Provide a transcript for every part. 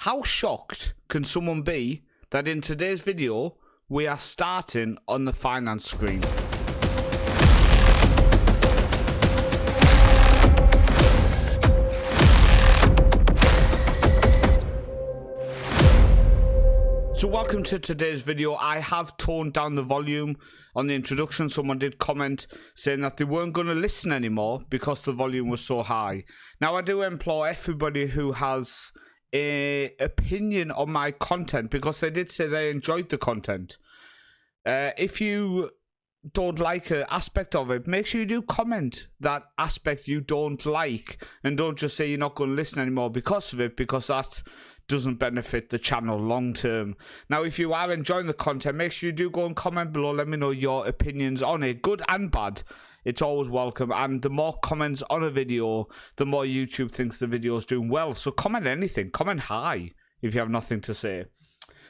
How shocked can someone be that in today's video, we are starting on the finance screen? So welcome to today's video. I have toned down the volume on the introduction. Someone did comment saying that they weren't going to listen anymore because the volume was so high. Now I do implore everybody who has an opinion on my content, because they did say they enjoyed the content. If you don't like an aspect of it, make sure you do comment that aspect you don't like, and don't just say you're not going to listen anymore because of it, because that doesn't benefit the channel long term. Now, if you are enjoying the content, make sure you do go and comment below. Let me know your opinions on it, good and bad. It's always welcome, and the more comments on a video, the more YouTube thinks the video is doing well. So comment anything, comment hi if you have nothing to say.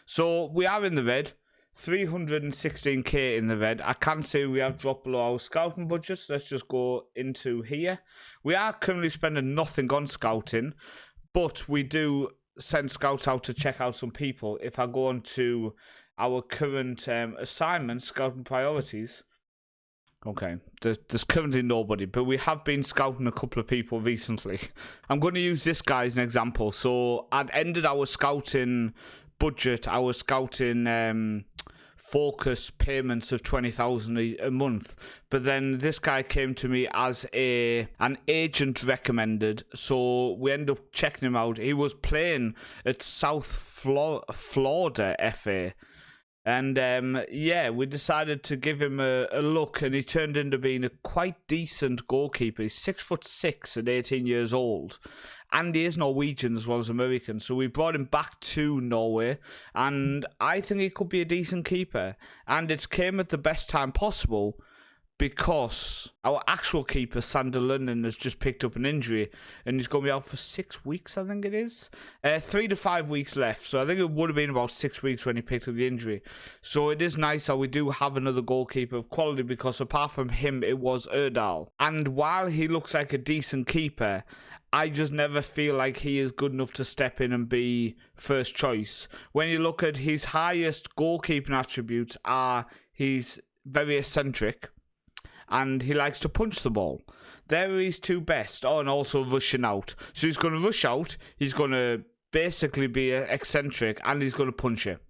So we are in the red, 316k in the red. I can say we have dropped below our scouting budgets. Let's just go into here. We are currently spending nothing on scouting, but we do send scouts out to check out some people. If I go on to our current assignments, scouting priorities, okay, there's currently nobody, but we have been scouting a couple of people recently. I'm going to use this guy as an example. So I'd ended our scouting budget, our scouting focus payments of 20,000 a month, but then this guy came to me as an agent recommended, so we ended up checking him out. He was playing at South Florida FA, and yeah, we decided to give him a look, and he turned into being a quite decent goalkeeper. He's 6'6" at 18 years old, and he is Norwegian as well as American. So we brought him back to Norway, and I think he could be a decent keeper. And it came at the best time possible, because our actual keeper, Sander London, has just picked up an injury, and he's going to be out for 6 weeks, I think it is. 3 to 5 weeks left, so I think it would have been about 6 weeks when he picked up the injury. So it is nice that we do have another goalkeeper of quality, because apart from him, it was Erdal. And while he looks like a decent keeper, I just never feel like he is good enough to step in and be first choice. When you look at his highest goalkeeping attributes are he's very eccentric, and he likes to punch the ball. They're his two best. Oh, and also rushing out. So he's going to rush out, he's going to basically be eccentric, and he's going to punch it.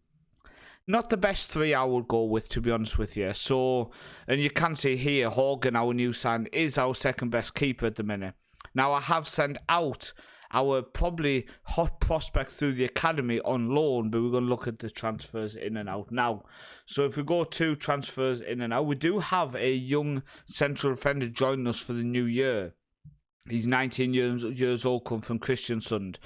Not the best three I would go with, to be honest with you. So, and you can see here, Horgan, our new sign, is our second best keeper at the minute. Now, I have sent out our probably hot prospect through the academy on loan, but we're going to look at the transfers in and out now. So if we go to transfers in and out, we do have a young central defender joining us for the new year. He's 19 years old, come from Kristiansund,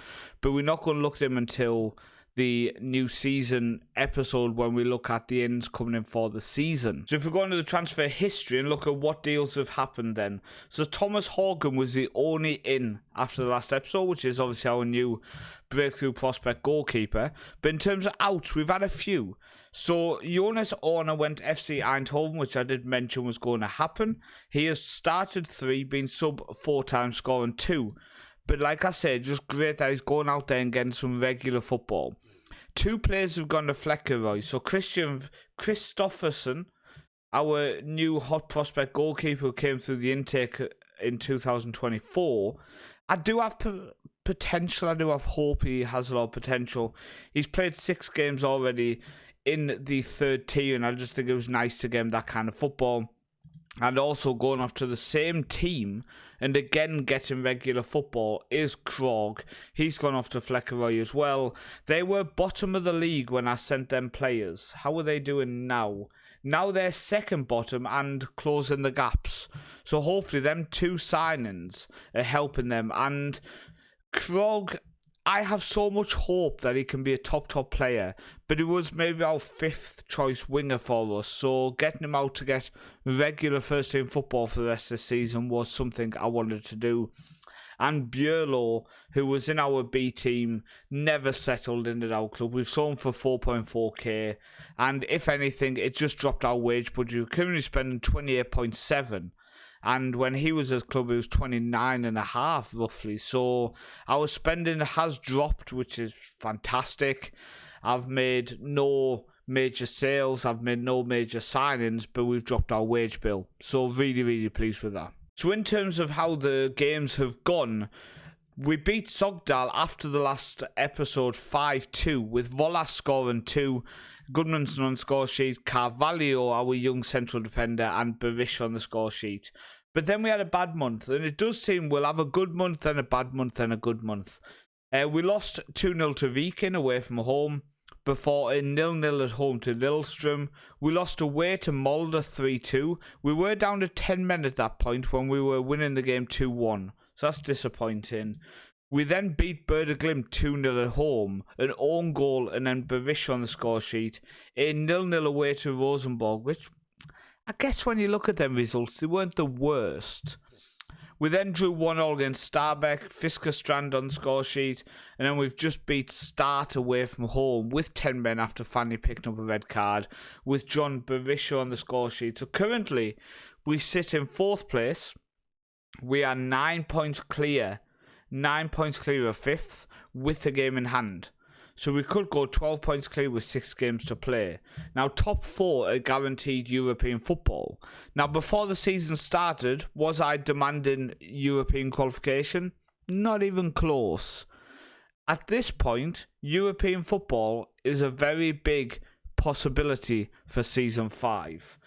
but we're not going to look at him until the new season episode, when we look at the ins coming in for the season. So if we go into the transfer history and look at what deals have happened then. So Thomas Horgan was the only in after the last episode, which is obviously our new breakthrough prospect goalkeeper. But in terms of outs, we've had a few. So Jonas Orner went FC Eindhoven, which I did mention was going to happen. He has started 3, been sub 4 times, scoring 2. But like I said, just great that he's going out there and getting some regular football. 2 players have gone to Fleckeroy. So Christofferson, our new hot prospect goalkeeper who came through the intake in 2024. I do have potential. I do have hope he has a lot of potential. He's played 6 games already in the 3rd tier, and I just think it was nice to get him that kind of football. And also going off to the same team and again getting regular football is Krog. He's gone off to Fleckeroy as well. They were bottom of the league when I sent them players. How are they doing now? Now they're second bottom and closing the gaps. So hopefully them 2 signings are helping them. And Krog, I have so much hope that he can be a top player, but he was maybe our 5th choice winger for us, so getting him out to get regular first team football for the rest of the season was something I wanted to do. And Björlo, who was in our B team, never settled into our club. We've sold him for 4.4k, and if anything, it just dropped our wage budget. We're currently spending 28.7, And when he was at club, he was 29.5 roughly. So our spending has dropped, which is fantastic. I've made no major sales, I've made no major signings, but we've dropped our wage bill. So really, really pleased with that. So in terms of how the games have gone, we beat Sogndal after the last episode 5-2, with Volas scoring 2, Gudmundsson on the score sheet, Carvalho, our young central defender, and Barish on the score sheet. But then we had a bad month, and it does seem we'll have a good month, then a bad month, then a good month. We lost 2-0 to Viking away from home, before a 0-0 at home to Lillestrøm. We lost away to Molde 3-2. We were down to 10 men at that point when we were winning the game 2-1. So that's disappointing. We then beat Bøder Glimt 2-0 at home, an own goal, and then Barish on the score sheet. A 0-0 away to Rosenborg, which I guess when you look at them results, they weren't the worst. We then drew 1-1 against Stabæk, Fiskerstrand on the score sheet, and then we've just beat Start away from home with 10 men after finally picking up a red card, with John Barish on the score sheet. So currently, we sit in 4th place. We are 9 points clear of 5th with the game in hand. So we could go 12 points clear with 6 games to play. Now, top 4 are guaranteed European football. Now, before the season started, was I demanding European qualification? Not even close. At this point, European football is a very big possibility for season 5.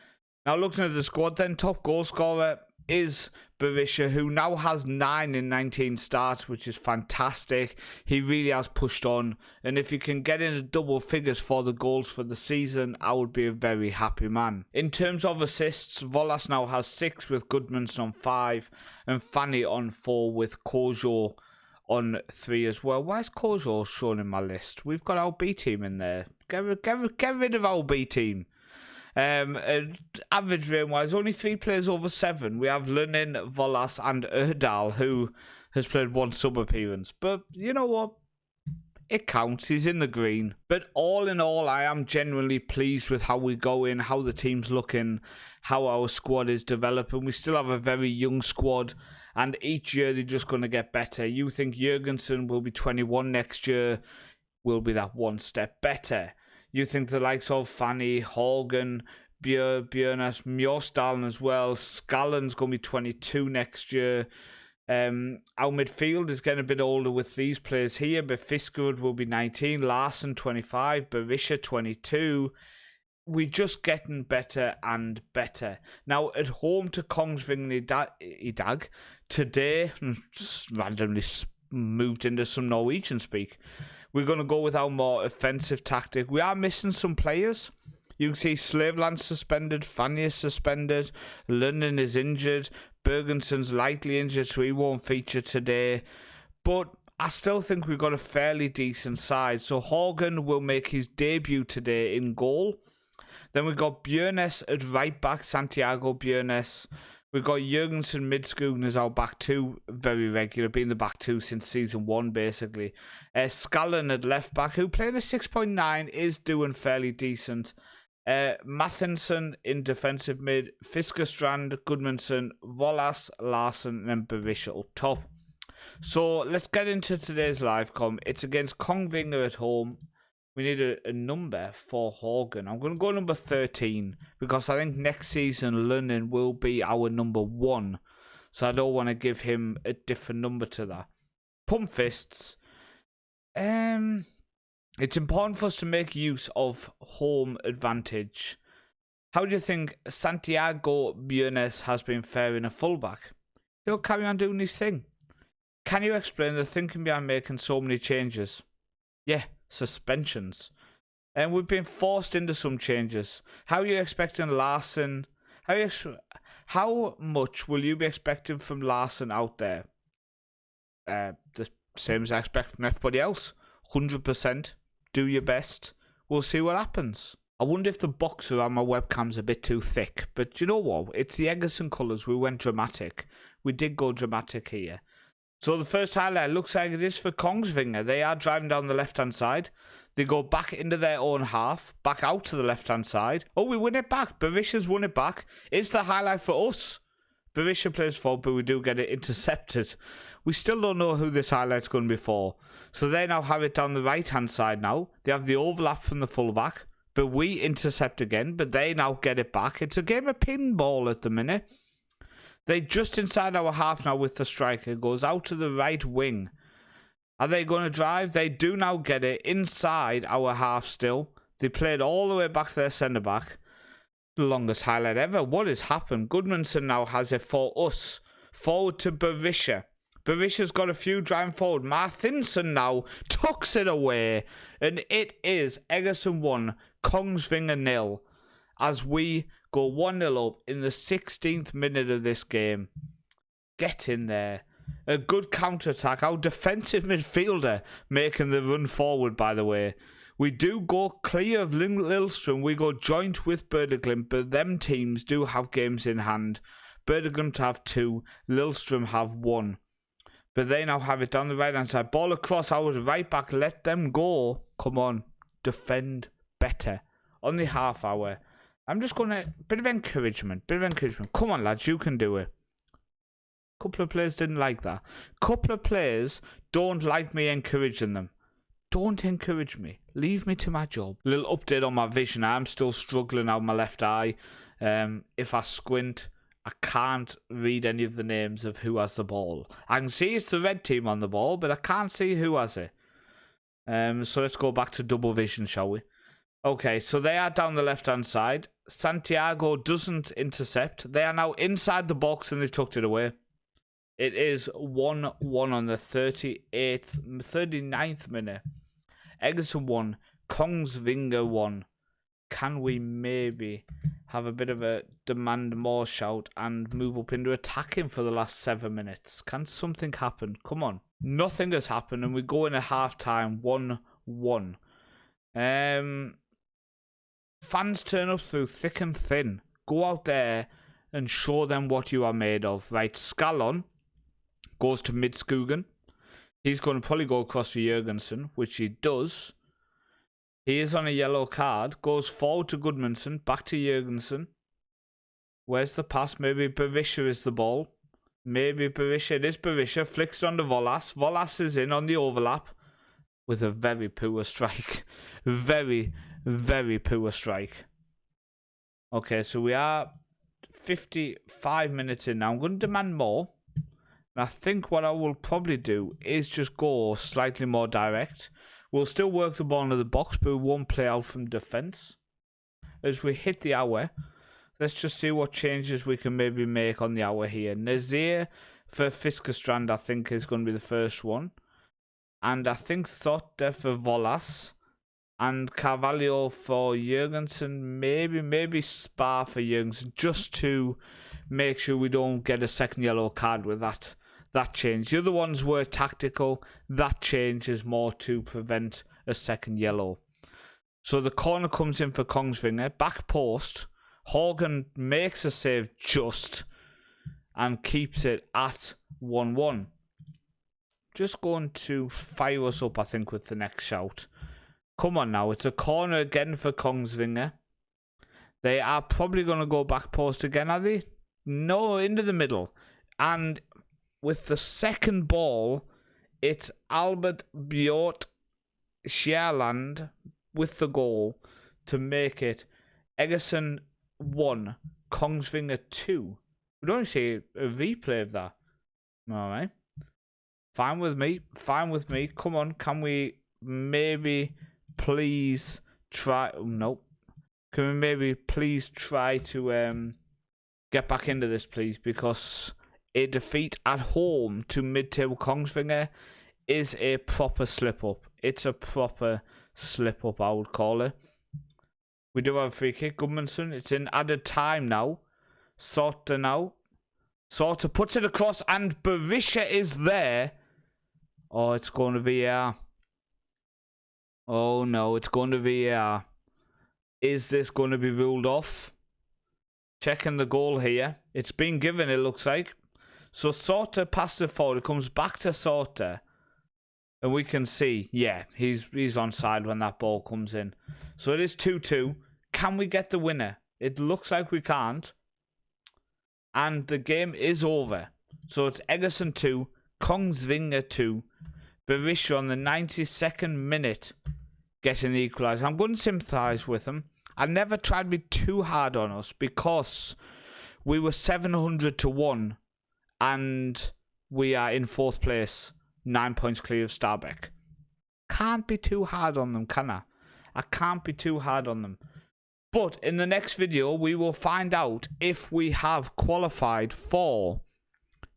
Now, looking at the squad then, top goal scorer is Berisha, who now has 9 in 19 starts, which is fantastic. He really has pushed on, and if he can get into double figures for the goals for the season, I would be a very happy man. In terms of assists, Volas now has 6 with Gudmundsson on 5, and Fanny on 4 with Kojo on 3 as well. Why is Kojo shown in my list? We've got our B team in there. Get rid of our B team. Average rating wise, only 3 players over 7. We have Lunin, Volas, and Erdal, who has played 1 sub appearance. But you know what? It counts. He's in the green. But all in all, I am genuinely pleased with how we go in, how the team's looking, how our squad is developing. We still have a very young squad, and each year they're just going to get better. You think Jurgensen will be 21 next year, will be that one step better. You think the likes of Fanny, Horgan, Bjørnas, Mjøsdalen as well. Skallen's going to be 22 next year. Our midfield is getting a bit older with these players here, but Fiskerud will be 19, Larsen 25, Berisha 22. We're just getting better and better. Now, at home to Kongsvinger Idag, today, just randomly moved into some Norwegian speak. We're going to go with our more offensive tactic. We are missing some players. You can see Slaveland's suspended, Fanny is suspended, London is injured, Bergenson's lightly injured, so he won't feature today. But I still think we've got a fairly decent side. So Horgan will make his debut today in goal. Then we've got Bjørnes at right back, Santiago Bjørnes. We've got Jurgensen Midskogen as our back 2, very regular, been the back 2 since season 1 basically. Skallen at left back, who played a 6.9, is doing fairly decent. Mathinson in defensive mid, Fiskerstrand, Gudmundsson, Volas, Larsen, and Berisha up top. So let's get into today's live com. It's against Kongsvinger at home. We need a number for Horgan. I'm going to go number 13 because I think next season London will be our number 1. So I don't want to give him a different number to that. Pump fists. It's important for us to make use of home advantage. How do you think Santiago Bjørnes has been faring a fullback? He'll carry on doing his thing. Can you explain the thinking behind making so many changes? Yeah. Suspensions, and we've been forced into some changes. How are you expecting Larsen? How much will you be expecting from Larsen out there? The same as I expect from everybody else. 100%. Do your best. We'll see what happens. I wonder if the box around my webcam's a bit too thick, but you know what? It's the Egerson colours. We went dramatic. We did go dramatic here. So the first highlight looks like it is for Kongsvinger. They are driving down the left-hand side. They go back into their own half, back out to the left-hand side. Oh, we win it back. Berisha's won it back. It's the highlight for us. Berisha plays forward, but we do get it intercepted. We still don't know who this highlight's going to be for. So they now have it down the right-hand side now. They have the overlap from the fullback, but we intercept again, but they now get it back. It's a game of pinball at the minute. They just inside our half now with the striker. Goes out to the right wing. Are they going to drive? They do now get it inside our half still. They played all the way back to their centre-back. The longest highlight ever. What has happened? Goodmanson now has it for us. Forward to Berisha. Berisha's got a few driving forward. Marthinson now tucks it away. And it is Egerson 1, Kongsvinger 0. As we go 1-0 up in the 16th minute of this game. Get in there. A good counter-attack. Our defensive midfielder making the run forward, by the way. We do go clear of Lillestrøm. We go joint with Berdeglimt, but them teams do have games in hand. Berdeglimt have 2, Lillestrøm have 1. But they now have it down the right-hand side. Ball across our right back. Let them go. Come on. Defend better. On the half hour. I'm just going to... Bit of encouragement. Come on, lads. You can do it. Couple of players didn't like that. Couple of players don't like me encouraging them. Don't encourage me. Leave me to my job. Little update on my vision. I'm still struggling out my left eye. If I squint, I can't read any of the names of who has the ball. I can see it's the red team on the ball, but I can't see who has it. So let's go back to double vision, shall we? Okay, so they are down the left-hand side. Santiago doesn't intercept. They are now inside the box and they tucked it away. It is 1-1 on the 39th minute. Egerson 1, Kongsvinger 1. Can we maybe have a bit of a demand more shout and move up into attacking for the last 7 minutes? Can something happen? Come on. Nothing has happened and we go in at half-time 1-1. Fans turn up through thick and thin. Go out there and show them what you are made of. Right, Scallon goes to Midskogen. He's going to probably go across to Jørgensen, which he does. He is on a yellow card. Goes forward to Goodmanson. Back to Jørgensen. Where's the pass? Maybe Berisha is the ball. Maybe Berisha. It is Berisha. Flicks on to Volas. Volas is in on the overlap. With a very poor strike. Very, very poor strike. Okay, so we are 55 minutes in now. I'm going to demand more. And I think what I will probably do is just go slightly more direct. We'll still work the ball into the box, but we won't play out from defence. As we hit the hour, let's just see what changes we can maybe make on the hour here. Nazir for Fiskerstrand, I think, is going to be the first one. And I think Sotte for Volas. And Carvalho for Jørgensen. Maybe Spar for Jørgensen. Just to make sure we don't get a second yellow card with that change. The other ones were tactical. That change is more to prevent a second yellow. So the corner comes in for Kongsvinger. Back post. Horgan makes a save just. And keeps it at 1-1. Just going to fire us up, I think, with the next shout. Come on now. It's a corner again for Kongsvinger. They are probably going to go back post again, are they? No, into the middle. And with the second ball, it's Albert Bjort Scherland with the goal to make it Egerson 1, Kongsvinger 2. We don't see a replay of that. Alright. Fine with me. Come on, can we maybe please try... Nope. Can we maybe please try to get back into this, please? Because a defeat at home to mid-table Kongsvinger is a proper slip-up. It's a proper slip-up, I would call it. We do have a free kick. Gudmundsson, it's in added time now. Sorter now. Sorter puts it across and Berisha is there. Oh, it's going to VAR. Oh no, it's going to VAR. Is this going to be ruled off? Checking the goal here. It's been given, it looks like. So Sorter passes it forward. It comes back to Sorter. And we can see, yeah, he's onside when that ball comes in. So it is 2-2. Can we get the winner? It looks like we can't. and the game is over. So it's Egerton 2, Kongsvinger 2, Berisha on the 92nd minute getting the equaliser. I'm going to sympathise with them. I never tried to be too hard on us because we were 700 to 1 and we are in 4th place, 9 points clear of Stabæk. Can't be too hard on them, can I? I can't be too hard on them. But in the next video, we will find out if we have qualified for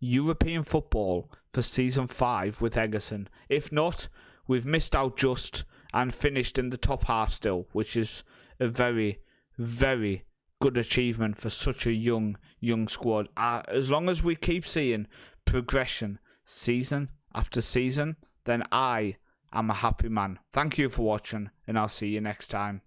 European football for Season 5 with Egerton. If not, we've missed out just and finished in the top half still, which is a very, very good achievement for such a young squad. As long as we keep seeing progression season after season, then I am a happy man. Thank you for watching, and I'll see you next time.